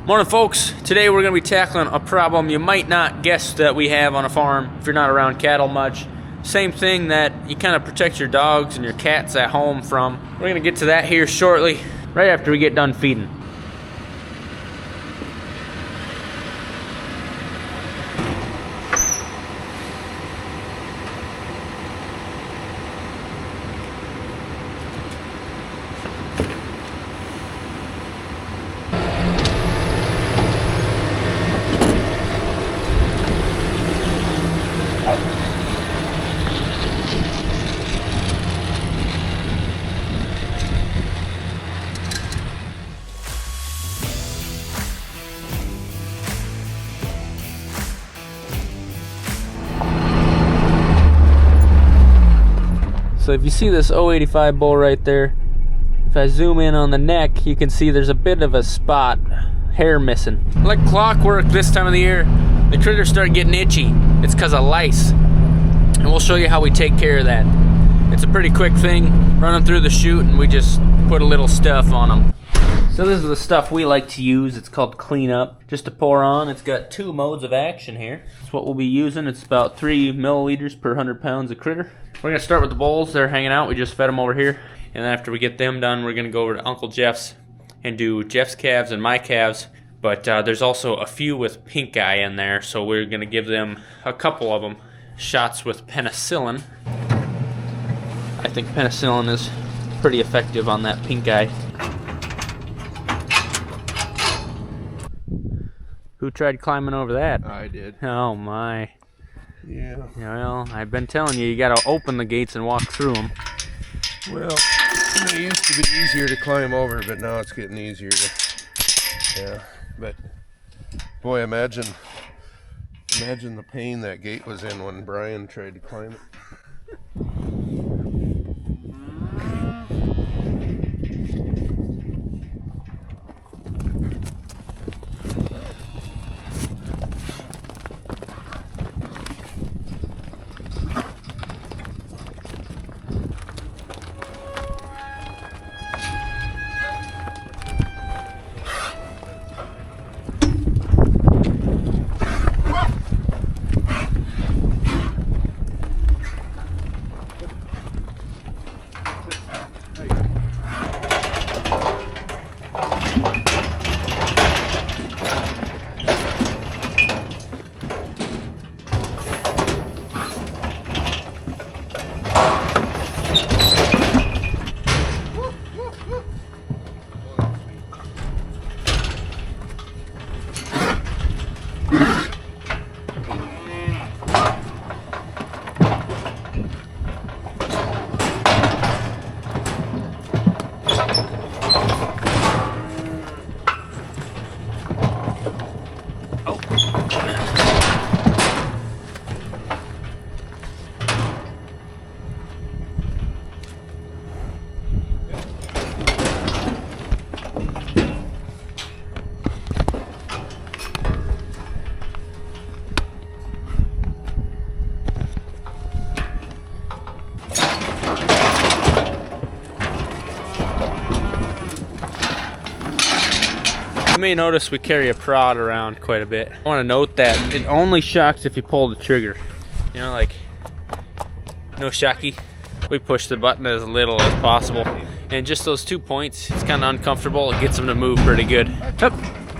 Morning folks, today we're going to be tackling a problem you might not guess that we have on a farm if you're not around cattle much. Same thing that you kind of protect your dogs and your cats at home from. We're going to get to that here shortly, right after we get done feeding. So if you see this 085 bull right there, if I zoom in on the neck, you can see there's a bit of a spot, hair missing. Like clockwork this time of the year, the critters start getting itchy. It's because of lice. And we'll show you how we take care of that. It's a pretty quick thing, run them through the chute and we just put a little stuff on them. So this is the stuff we like to use. It's called Clean Up, just to pour on. It's got 2 modes of action here. It's what we'll be using. It's about 3 milliliters per 100 pounds of critter. We're going to start with the bulls. They're hanging out. We just fed them over here. And after we get them done, we're going to go over to Uncle Jeff's and do Jeff's calves and my calves. But there's also a few with pink eye in there, so we're going to give them, a couple of them, shots with penicillin. I think penicillin is pretty effective on that pink eye. Who tried climbing over that? I did. Oh my. Yeah. Well, I've been telling you, you gotta open the gates and walk through them. Well, it used to be easier to climb over, but now it's getting easier to. Yeah. But boy, imagine the pain that gate was in when Brian tried to climb it. You may notice we carry a prod around quite a bit. I want to note that it only shocks if you pull the trigger. You know, like, no shocky. We push the button as little as possible. And just those 2 points, it's kind of uncomfortable. It gets them to move pretty good. Hup,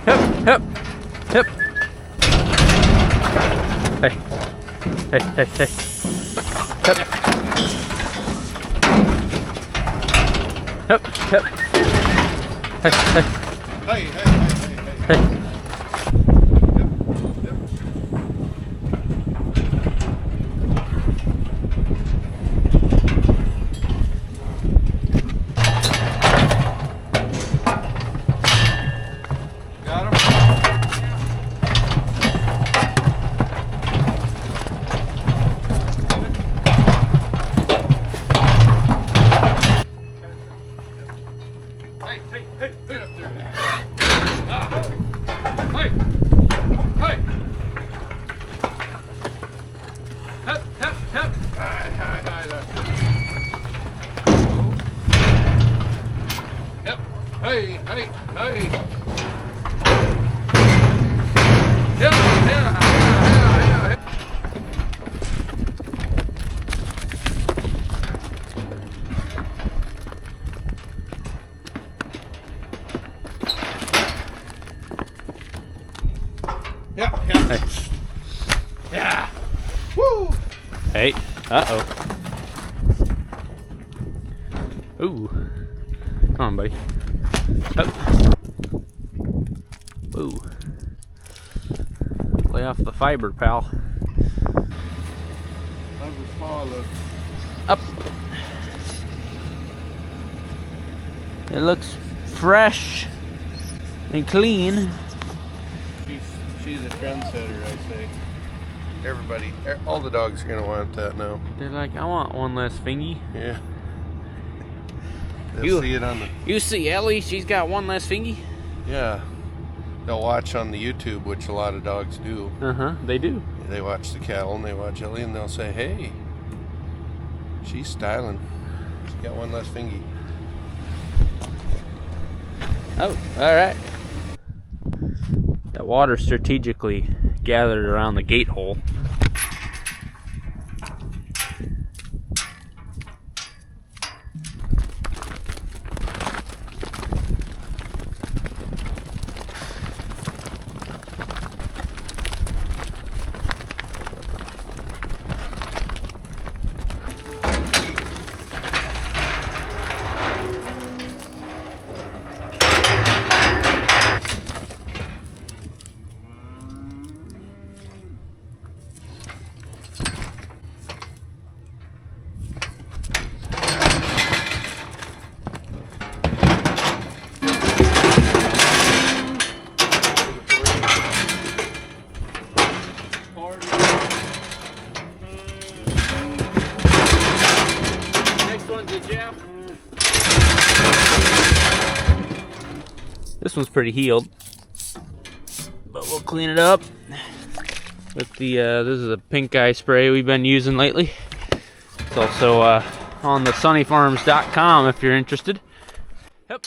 hup, hup, hup. Hey, hey, hey, hey. Hup. Hup, hup. Hey, hey. Hey, hey, hey, hey, hey. Hey. Got him. Hey, hey, hey, get up there. Yeah. Hey. Yeah. Woo. Hey. Uh-oh. Ooh. Come on, buddy. Oh. Ooh. Lay off the fiber, pal. Up. It looks fresh and clean. She's a trendsetter, I say. Everybody, all the dogs are gonna want that now. They're like, I want one less fingy. Yeah. They'll see it on the. You see Ellie? She's got one less fingy. Yeah. They'll watch on the YouTube, which a lot of dogs do. They do. They watch the cattle and they watch Ellie, and they'll say, "Hey, she's styling. She got one less fingy." Oh, all right. That water strategically gathered around the gate hole. This one's pretty healed, but we'll clean it up with the, this is a pink eye spray we've been using lately. It's also on the sonnefarms.com if you're interested. Yep.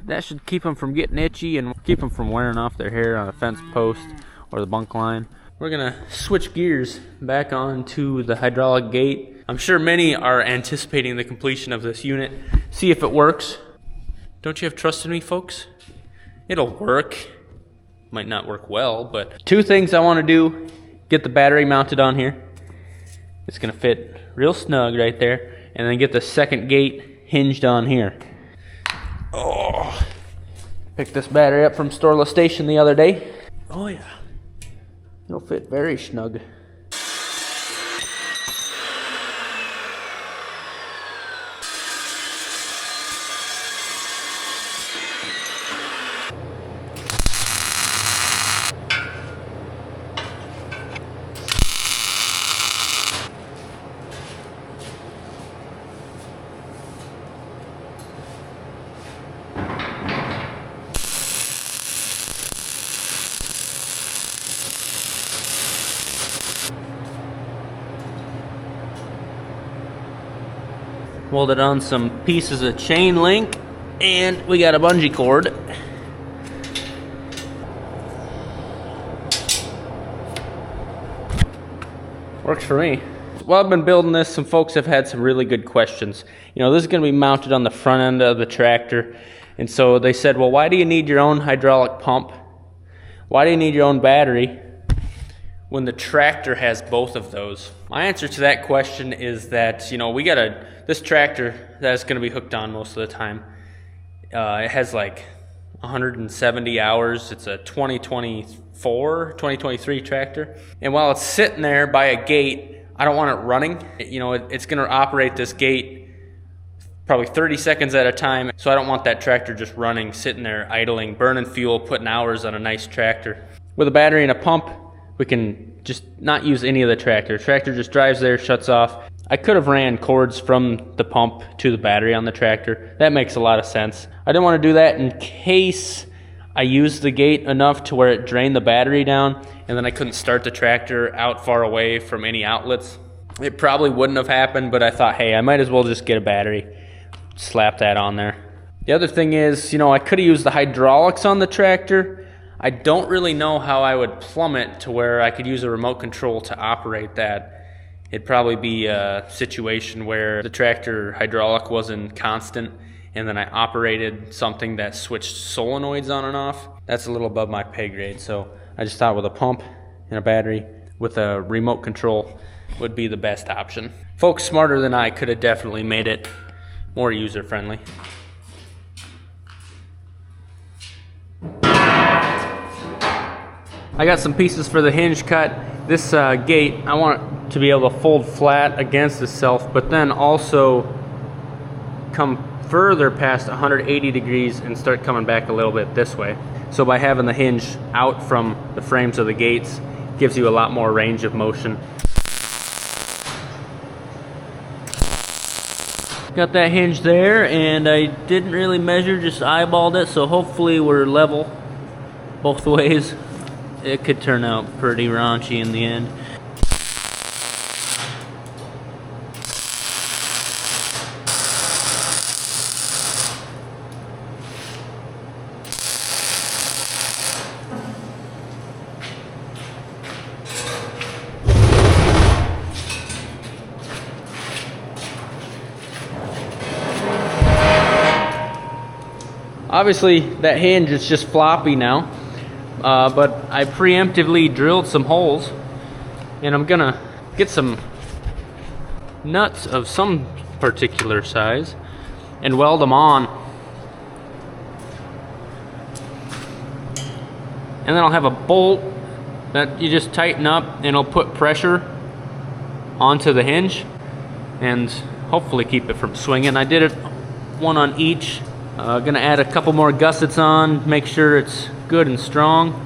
That should keep them from getting itchy and keep them from wearing off their hair on a fence post or the bunk line. We're gonna switch gears back onto the hydraulic gate. I'm sure many are anticipating the completion of this unit. See if it works. Don't you have trust in me, folks? It'll work. Might not work well, but two things I want to do. Get the battery mounted on here. It's gonna fit real snug right there. And then get the second gate hinged on here. Oh, picked this battery up from Storla Station the other day. Oh yeah, it'll fit very snug. Welded on some pieces of chain link, and we got a bungee cord. Works for me. While I've been building this, some folks have had some really good questions. You know, this is going to be mounted on the front end of the tractor, and so they said, well, why do you need your own hydraulic pump? Why do you need your own battery when the tractor has both of those? My answer to that question is that, you know, this tractor that's going to be hooked on most of the time, it has like 170 hours. It's a 2023 tractor. And while it's sitting there by a gate, I don't want it running. You know, it's going to operate this gate probably 30 seconds at a time. So I don't want that tractor just running, sitting there, idling, burning fuel, putting hours on a nice tractor. With a battery and a pump, we can just not use any of the tractor. Tractor just drives there, shuts off. I could have ran cords from the pump to the battery on the tractor. That makes a lot of sense. I didn't want to do that in case I used the gate enough to where it drained the battery down and then I couldn't start the tractor out far away from any outlets. It probably wouldn't have happened, but I thought, hey, I might as well just get a battery, slap that on there. The other thing is, I could have used the hydraulics on the tractor. I don't really know how I would plumb it to where I could use a remote control to operate that. It'd probably be a situation where the tractor hydraulic wasn't constant and then I operated something that switched solenoids on and off. That's a little above my pay grade, so I just thought with a pump and a battery with a remote control would be the best option. Folks smarter than I could have definitely made it more user-friendly. I got some pieces for the hinge cut. This gate, I want it to be able to fold flat against itself, but then also come further past 180 degrees and start coming back a little bit this way. So by having the hinge out from the frames of the gates, gives you a lot more range of motion. Got that hinge there, and I didn't really measure, just eyeballed it, so hopefully we're level both ways. It could turn out pretty raunchy in the end. Obviously that hinge is just floppy now, but I preemptively drilled some holes and I'm gonna get some nuts of some particular size and weld them on, and then I'll have a bolt that you just tighten up and it'll put pressure onto the hinge and hopefully keep it from swinging. I did it one on each. Gonna add a couple more gussets on, make sure it's good and strong.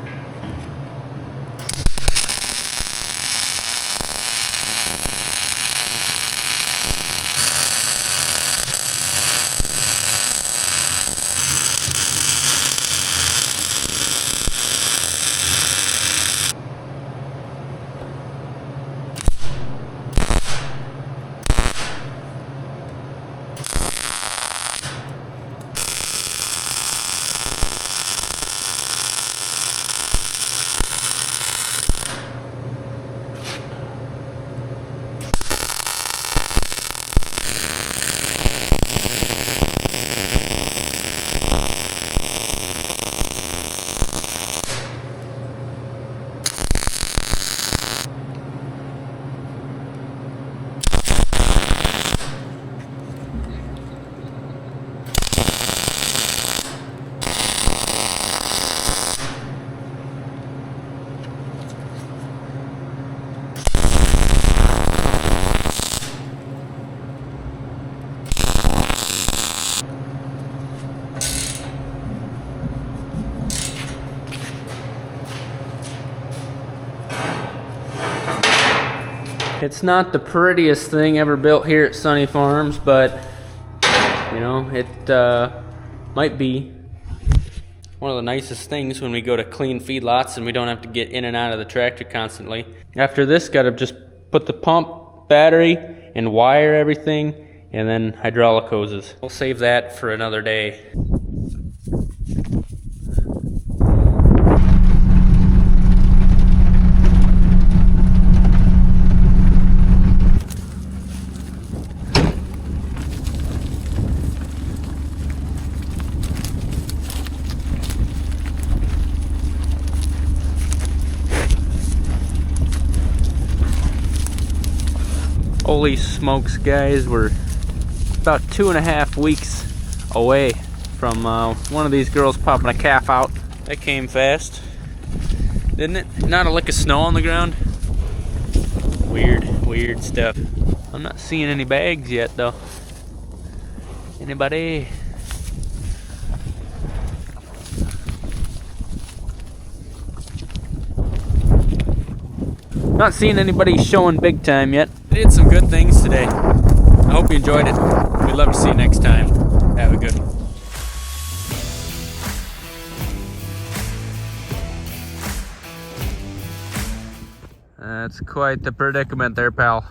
It's not the prettiest thing ever built here at Sonne Farms, but it might be one of the nicest things when we go to clean feedlots and we don't have to get in and out of the tractor constantly. After this, gotta just put the pump, battery, and wire everything, and then hydraulic hoses. We'll save that for another day. Holy smokes, guys, we're about 2.5 weeks away from one of these girls popping a calf out. That came fast, didn't it? Not a lick of snow on the ground. Weird stuff. I'm not seeing any bags yet though. Anybody? Not seeing anybody showing big time yet. Did some good things today. I hope you enjoyed it. We'd love to see you next time. Have a good one. That's quite the predicament there, pal.